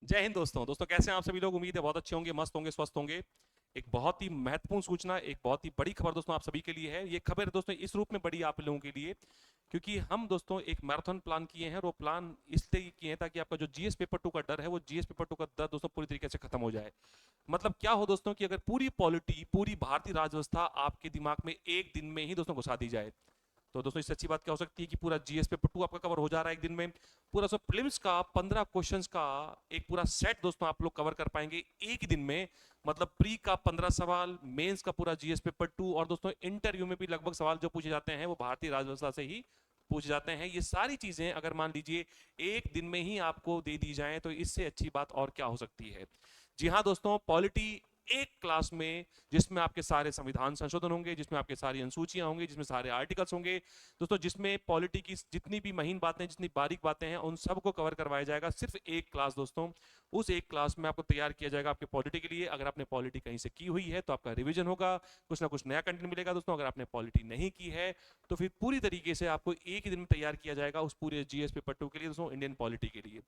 जय हिंद दोस्तों। कैसे हैं आप सभी लोग? उम्मीद है बहुत अच्छे होंगे, मस्त होंगे, स्वस्थ होंगे। एक बहुत ही महत्वपूर्ण सूचना, एक बहुत ही बड़ी खबर दोस्तों आप सभी के लिए है। ये खबर दोस्तों इस रूप में बड़ी आप लोगों के लिए, क्योंकि हम दोस्तों एक मैराथन प्लान किए हैं, और वो प्लान इसलिए किए हैं ताकि आपका जो जीएस पेपर 2 का डर है, वो जीएस पेपर 2 का डर दोस्तों पूरी तरीके से खत्म हो जाए। मतलब क्या हो दोस्तों कि अगर पूरी पॉलिटी, पूरी भारतीय राजव्यवस्था आपके दिमाग में एक दिन में ही दोस्तों घुसा दी जाए, तो दोस्तों इससे अच्छी बात क्या हो सकती है कि पूरा जीएस पेपर 2 आपका कवर हो जा रहा है एक दिन में। पूरा सब प्रीलिम्स का 15 क्वेश्चंस का एक पूरा सेट दोस्तों आप लोग कवर कर पाएंगे एक ही दिन में। मतलब प्री का 15 सवाल, मेंस का पूरा जीएस पेपर 2, और दोस्तों इंटरव्यू में भी लगभग सवाल जो पूछे जाते हैं वो भारतीय राजव्यवस्था से ही पूछे जाते हैं। ये सारी चीजें अगर मान लीजिए एक दिन में ही आपको दे दी जाए, तो इससे अच्छी बात और क्या हो सकती है। जी हाँ दोस्तों, पॉलिटी एक क्लास में, जिसमें आपके सारे संविधान संशोधन होंगे, जिसमें आपके सारी अनुसूचियां होंगी, जिसमें सारे आर्टिकल्स होंगे दोस्तों, जिसमें पॉलिटी की जितनी भी महीन बातें, जितनी बारीक बातें हैं, उन सबको कवर करवाया जाएगा सिर्फ एक क्लास दोस्तों। उस एक क्लास में आपको तैयार किया जाएगा आपके पॉलिटी के लिए। अगर आपने पॉलिटी कहीं से की हुई है तो आपका रिवीजन होगा, कुछ ना कुछ नया कंटेंट मिलेगा दोस्तों। अगर आपने पॉलिटी नहीं की है तो फिर पूरी तरीके से आपको एक ही दिन में तैयार किया जाएगा उस पूरे जीएस पेपर 2 के लिए दोस्तों, इंडियन पॉलिटी के लिए।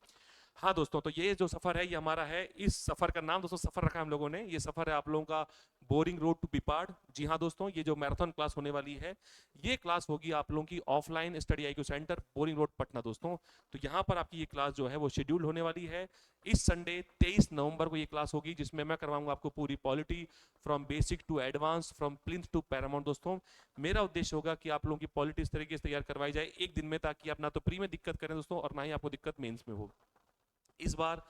हाँ दोस्तों, तो ये जो सफर है ये हमारा है। इस सफर का नाम दोस्तों सफर रखा है हम लोगों ने। ये सफर है आप लोगों का बोरिंग रोड टू बिपाड। जी हाँ दोस्तों, ये जो मैराथन क्लास होने वाली है, ये क्लास होगी आप लोगों की offline study IQ centre, boring road, Patna दोस्तों। तो यहाँ पर आपकी ये क्लास जो है वो शेड्यूल होने वाली है। इस संडे 23 नवंबर को ये क्लास होगी, जिसमें मैं करवाऊंगा आपको पूरी polity from basic to advance, from plinth to paramount दोस्तों। मेरा उद्देश्य होगा कि आप लोगों की पॉलिटी इस तरीके से तैयार करवाई जाए एक दिन में, ताकि आप ना तो प्री में दिक्कत करें दोस्तों, और ना ही आपको दिक्कत मेंस में हो। इस बार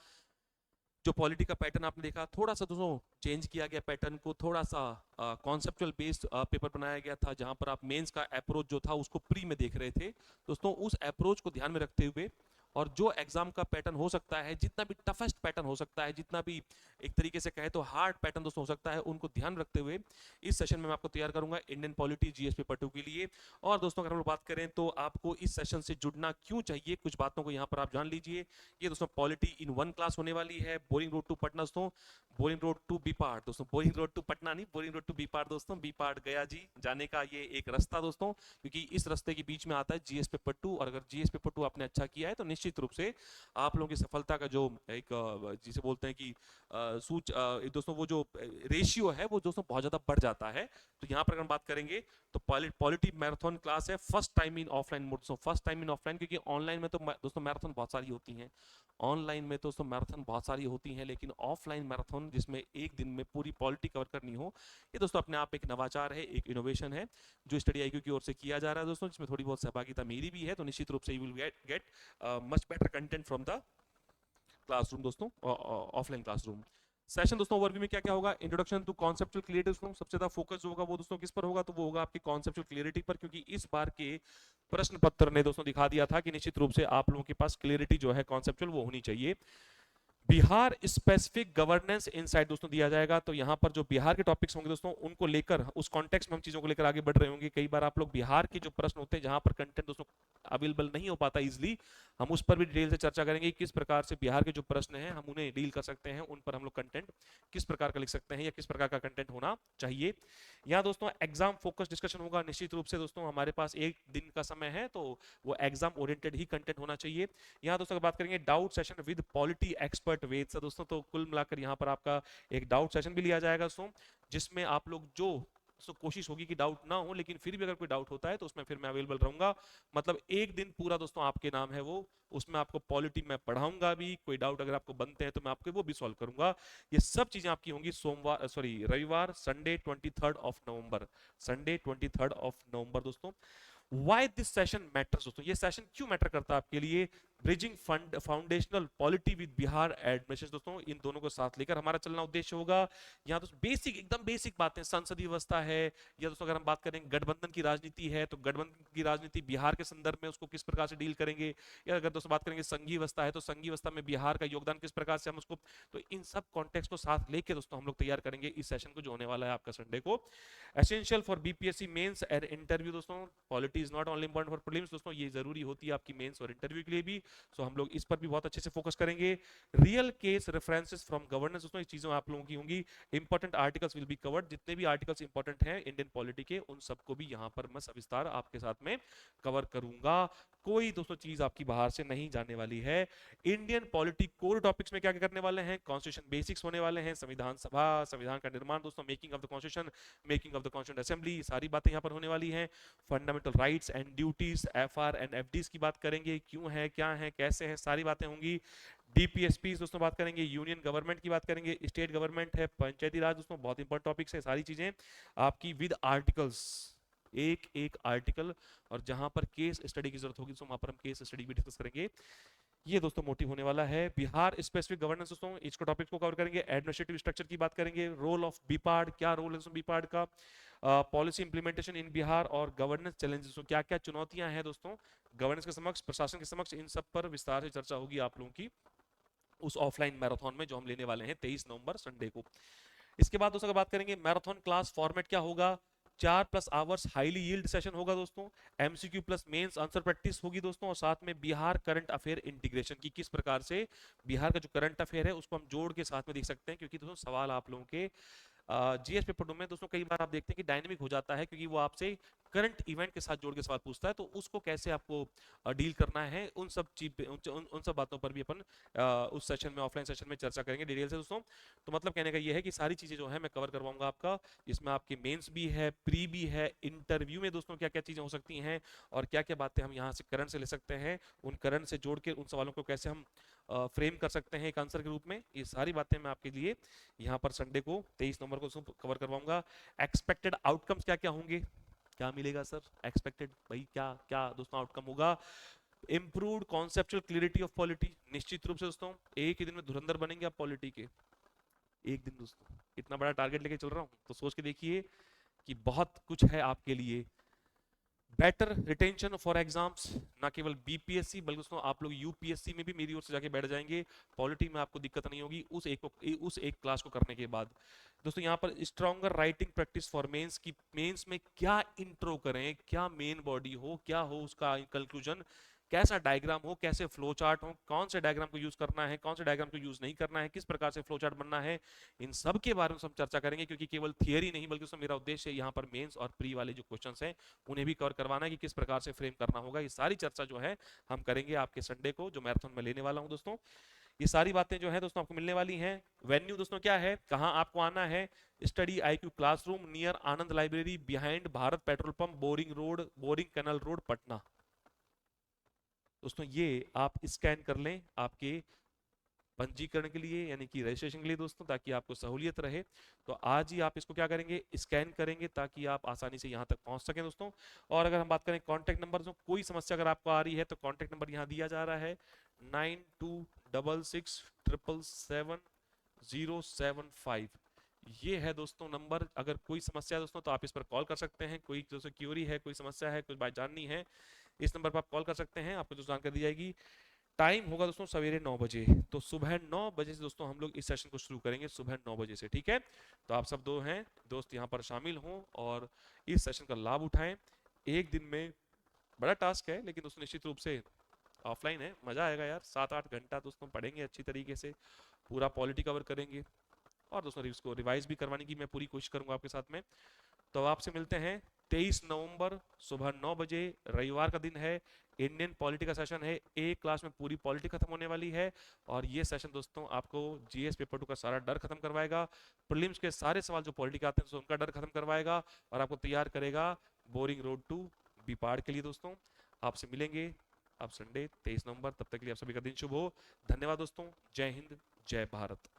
जो पॉलिटी का पैटर्न आपने देखा, थोड़ा सा दोस्तों चेंज किया गया पैटर्न को, थोड़ा सा कॉन्सेप्चुअल बेस्ड पेपर बनाया गया था, जहां पर आप मेंस का अप्रोच जो था उसको प्री में देख रहे थे दोस्तों। उस अप्रोच को ध्यान में रखते हुए, और जो एग्जाम का पैटर्न हो सकता है, जितना भी टफेस्ट पैटर्न हो सकता है, जितना भी एक तरीके से कहे तो हार्ड पैटर्न दोस्तों हो सकता है, उनको ध्यान रखते हुए इस सेशन में मैं आपको तैयार करूंगा इंडियन पॉलिटी जीएस पेपर 2 के लिए। और दोस्तों अगर हम लोग बात करें तो आपको इस सेशन से जुड़ना क्यों चाहिए, कुछ बातों को यहाँ पर आप जान लीजिए। ये दोस्तों पॉलिटी इन वन क्लास होने वाली है, बोरिंग रोड टू पटना दोस्तों, बोरिंग रोड टू बीपाड़ दोस्तों, बोरिंग रोड टू पटना नहीं, बोरिंग रोड टू बीपाड़ दोस्तों। बीपाड़ गया जी जाने का ये एक रास्ता दोस्तों, क्योंकि इस रास्ते के बीच में आता है जीएस पेपर 2, और अगर जीएस पेपर 2 आपने अच्छा किया है तो निश्चित रूप से आप लोगों की सफलता का जो एक जिसे बोलते हैं कि दोस्तों वो जो रेशियो है वो दोस्तों बहुत ज्यादा बढ़ जाता है। तो यहाँ पर अगर हम बात करेंगे तो पॉलिटी मैराथन क्लास है, first time in offline mode दोस्तों, फर्स्ट टाइम इन ऑफलाइन, क्योंकि ऑनलाइन में तो दोस्तों मैराथन बहुत सारी होती हैं, ऑनलाइन में तो दोस्तों मैराथन बहुत सारी होती हैं, लेकिन ऑफलाइन मैराथन जिसमें एक दिन में पूरी पॉलिटी कवर करनी हो, ये दोस्तों अपने आप एक नवाचार है, एक इनोवेशन है जो स्टडी आईक्यू की ओर से किया जा रहा है दोस्तों, जिसमें थोड़ी बहुत सहभागिता मेरी भी है। तो निश्चित रूप से you will get much better content from the classroom दोस्तों, ऑफलाइन क्लासरूम। सेशन दोस्तों ओवरव्यू में क्या क्या होगा, इंट्रोडक्शन टू कॉन्सेप्चुअल क्लियरिटी दोस्तों, सबसे ज्यादा फोकस जो होगा वो दोस्तों किस पर होगा, तो वो होगा आपकी कॉन्सेप्चुअल क्लियरिटी पर, क्योंकि इस बार के प्रश्न पत्र ने दोस्तों दिखा दिया था कि निश्चित रूप से आप लोगों के पास क्लियरिटी जो है कॉन्सेप्चुअल वो होनी चाहिए। बिहार स्पेसिफिक गवर्नेंस इनसाइट दोस्तों दिया जाएगा। तो यहाँ पर जो बिहार के टॉपिक्स होंगे दोस्तों, उनको लेकर उस कॉन्टेक्स्ट में हम चीजों को लेकर आगे बढ़ रहे होंगे। कई बार आप लोग बिहार के जो प्रश्न होते हैं, जहां पर कंटेंट दोस्तों अवेलेबल नहीं हो पाता इजिली, हम उस पर भी डिटेल से चर्चा करेंगे। किस प्रकार से बिहार के जो प्रश्न हैं हम उन्हें डील कर सकते हैं, उन पर हम लोग कंटेंट किस प्रकार का लिख सकते हैं, या किस प्रकार का कंटेंट होना चाहिए। यहाँ दोस्तों एग्जाम फोकस डिस्कशन होगा। निश्चित रूप से दोस्तों हमारे पास एक दिन का समय है, तो वो एग्जाम ओरिएंटेड ही कंटेंट होना चाहिए। यहाँ दोस्तों बात करेंगे doubt session with polity expert Ved से दोस्तों, तो कुल मिलाकर यहाँ पर आपका एक डाउट सेशन भी लिया जाएगा दोस्तों, जिसमें आप लोग जो कोशिश होगी कि डाउट ना हो, लेकिन फिर भी अगर कोई डाउट होता है तो उसमें फिर मैं अवेलेबल रहूंगा। मतलब एक दिन पूरा दोस्तों आपके नाम है वो, उसमें आपको पॉलिटी मैं पढ़ाऊंगा भी, कोई डाउट अगर आपको बनते हैं तो मैं आपके वो भी सॉल्व करूंगा। ये सब चीजें आपकी होंगी सोमवार, सॉरी रविवार, Sunday 23 of November, Sunday 23 of November दोस्तों। वाई दिस सेशन मैटर्स दोस्तों, ये सेशन क्यों मैटर करता है आपके लिए, bridging fund foundational polity with Bihar admission दोस्तों, इन दोनों को साथ लेकर हमारा चलना उद्देश्य होगा। यहाँ दोस्तों बेसिक, एकदम बेसिक बातें, संसदीय व्यवस्था है, या दोस्तों अगर हम बात करें गठबंधन की राजनीति है, तो गठबंधन की राजनीति बिहार के संदर्भ में उसको किस प्रकार से डील करेंगे, या अगर दोस्तों बात करेंगे संघीय व्यवस्था है, तो संघीय व्यवस्था में बिहार का योगदान किस प्रकार से हम उसको, तो इन सब कॉन्टेक्स्ट को साथ लेके दोस्तों हम लोग तैयार करेंगे इस सेशन को, जो होने वाला है आपका संडे को। Essential for BPSC mains and interview दोस्तों, polity is not only important for prelims दोस्तों, ये जरूरी होती है आपकी मेंस और इंटरव्यू के लिए भी। सो हम लोग इस पर भी बहुत अच्छे से फोकस करेंगे। Real case references from governance दोस्तों, इस चीजों आप लोगों की होंगी। Important articles will be covered, जितने भी आर्टिकल्स इंपॉर्टेंट हैं इंडियन पॉलिटी के, उन सबको भी यहाँ पर मैं सविस्तार आपके साथ में कवर करूंगा। कोई दोस्तों चीज आपकी बाहर से नहीं जाने वाली है। इंडियन पॉलिटी कोर टॉपिक्स में क्या क्या करने वाले हैं, कॉन्स्टिट्यूशन बेसिक्स होने वाले हैं, संविधान सभा, संविधान का निर्माण दोस्तों, making of the constitution, making of the constituent assembly, सारी बातें यहाँ पर होने वाली हैं। Fundamental rights and duties, FR and FDs की बात करेंगे, क्यों है, क्या है, कैसे है, सारी बातें होंगी। डीपीएसपी दोस्तों बात करेंगे, यूनियन गवर्नमेंट की बात करेंगे, स्टेट गवर्नमेंट है, पंचायती राज दोस्तों, बहुत इंपॉर्टेंट टॉपिक्स है सारी चीजें आपकी विद आर्टिकल्स, एक एक आर्टिकल, और जहां पर केस स्टडी की जरूरत होगी तो वहां पर हम केस स्टडी भी डिस्कस करेंगे। ये दोस्तों मोटिव होने वाला है। बिहार स्पेसिफिक गवर्नेंस दोस्तों, इसको टॉपिक को कवर करेंगे। एडमिनिस्ट्रेटिव स्ट्रक्चर की बात करेंगे, रोल ऑफ बीपार्ड, क्या रोल है दोस्तों बीपार्ड का, पॉलिसी इंप्लीमेंटेशन इन बिहार, और गवर्नेंस चैलेंजेस, क्या क्या चुनौतियां हैं दोस्तों गवर्नेंस के समक्ष, प्रशासन के समक्ष, इन सब पर विस्तार से चर्चा होगी आप लोगों की उस ऑफलाइन मैराथन में जो हम लेने वाले हैं 23 नवंबर संडे को। इसके बाद दोस्तों बात करेंगे मैराथन क्लास फॉर्मेट क्या होगा, 4+ आवर्स हाईली यील्ड सेशन होगा दोस्तों, MCQ plus mains answer practice होगी दोस्तों, और साथ में बिहार करंट अफेयर इंटीग्रेशन की किस प्रकार से बिहार का जो करंट अफेयर है उसको हम जोड़ के साथ में देख सकते हैं, क्योंकि दोस्तों सवाल आप लोगों के जीएस पेपर 2 में दोस्तों कई बार आप देखते हैं कि डायनेमिक हो जाता है, क्योंकि वो आपसे करंट इवेंट के साथ जोड़ के सवाल पूछता है, तो उसको कैसे आपको डील करना है, उन सब चीज उन सब बातों पर भी अपन उस सेशन में, ऑफलाइन सेशन में चर्चा करेंगे डिटेल से दोस्तों। तो मतलब कहने का ये है कि सारी चीजें जो है मैं कवर करवाऊंगा आपका, इसमें आपके मेंस भी है, प्री भी है, इंटरव्यू में दोस्तों क्या क्या चीजें हो सकती हैं, और क्या क्या बातें हम यहाँ से करंट से ले सकते हैं, उन करंट से जोड़ के उन सवालों को कैसे हम फ्रेम कर सकते हैं एक आंसर के रूप में, ये सारी बातें मैं आपके लिए यहाँ पर संडे को 23 नवंबर को कवर करवाऊंगा। एक्सपेक्टेड आउटकम्स क्या क्या होंगे, क्या मिलेगा सर एक्सपेक्टेड, भाई क्या क्या दोस्तों आउटकम होगा। Improved conceptual clarity of polity, निश्चित रूप से दोस्तों एक ही दिन में धुरंधर बनेंगे आप पॉलिटी के, एक दिन दोस्तों, इतना बड़ा टारगेट लेके चल रहा हूं तो सोच के देखिए कि बहुत कुछ है आपके लिए। बेटर रिटेंशन फॉर एग्जाम्स, ना केवल बीपीएससी बल्कि दोस्तों आप लोग यूपीएससी में भी मेरी ओर से जाके बैठ जाएंगे, पॉलिटी में आपको दिक्कत नहीं होगी उस एक क्लास को करने के बाद। दोस्तों यहाँ पर stronger writing practice for mains की, मेंस में क्या इंट्रो करें, क्या मेन बॉडी हो, क्या हो उसका कंक्लूजन, कैसा डायग्राम हो, कैसे फ्लो चार्ट हो, कौन से डायग्राम को यूज करना है, कौन से डायग्राम को यूज नहीं करना है, किस प्रकार से फ्लो चार्ट बनना है, इन सब के बारे में हम चर्चा करेंगे, क्योंकि केवल थियरी नहीं बल्कि उसमें मेरा उद्देश्य यहाँ पर मेंस और प्री वाले जो क्वेश्चंस हैं उन्हें भी कवर करवाना है कि किस प्रकार से फ्रेम करना होगा। ये सारी चर्चा जो है हम करेंगे आपके संडे को जो मैराथन में लेने वाला हूं दोस्तों। ये सारी बातें जो है दोस्तों आपको मिलने वाली हैं। वेन्यू दोस्तों क्या है, कहां आपको आना है, study IQ classroom near Anand library behind Bharat petrol pump boring canal road Patna. दोस्तों ये आप स्कैन कर लें आपके पंजीकरण के लिए यानी कि रजिस्ट्रेशन के लिए दोस्तों, ताकि आपको सहूलियत रहे। तो आज ही आप इसको क्या करेंगे, स्कैन करेंगे, ताकि आप आसानी से यहाँ तक पहुँच सकें दोस्तों। और अगर हम बात करें कॉन्टैक्ट नंबर, जो कोई समस्या अगर आपको आ रही है तो कॉन्टैक्ट नंबर यहाँ दिया जा रहा है 9266777075। ये है दोस्तों नंबर, अगर कोई समस्या है दोस्तों तो आप इस पर कॉल कर सकते हैं, कोई दोस्तों क्यूरी है, कोई समस्या है, कुछ बात जाननी है, इस नंबर पर आप कॉल कर सकते हैं, आपको जो जानकारी दी जाएगी। टाइम होगा दोस्तों सवेरे 9 बजे, तो सुबह 9 बजे से दोस्तों हम लोग इस सेशन को शुरू करेंगे सुबह 9 बजे से, ठीक है। तो आप सब दो हैं दोस्त यहाँ पर शामिल हों और इस सेशन का लाभ उठाएं। एक दिन में बड़ा टास्क है लेकिन दोस्तों निश्चित रूप से ऑफलाइन है, मजा आएगा यार, 7-8 घंटा दोस्तों पढ़ेंगे अच्छी तरीके से, पूरा पॉलिटी कवर करेंगे, और दोस्तों इसको रिवाइज भी करवाने की मैं पूरी कोशिश करूंगा आपके साथ में। तो आपसे मिलते हैं 23 नवंबर सुबह 9 बजे, रविवार का दिन है, इंडियन पॉलिटी का सेशन है, एक क्लास में पूरी पॉलिटी खत्म होने वाली है, और ये सेशन दोस्तों आपको जीएस पेपर 2 का सारा डर खत्म करवाएगा, प्रीलिम्स के सारे सवाल जो पॉलिटी के आते हैं तो उनका डर खत्म करवाएगा, और आपको तैयार करेगा बोरिंग रोड टू बीपाड़ के लिए दोस्तों। आपसे मिलेंगे आप संडे 23 नवंबर, तब तक के लिए आप सभी का दिन शुभ हो। धन्यवाद दोस्तों, जय हिंद, जय भारत।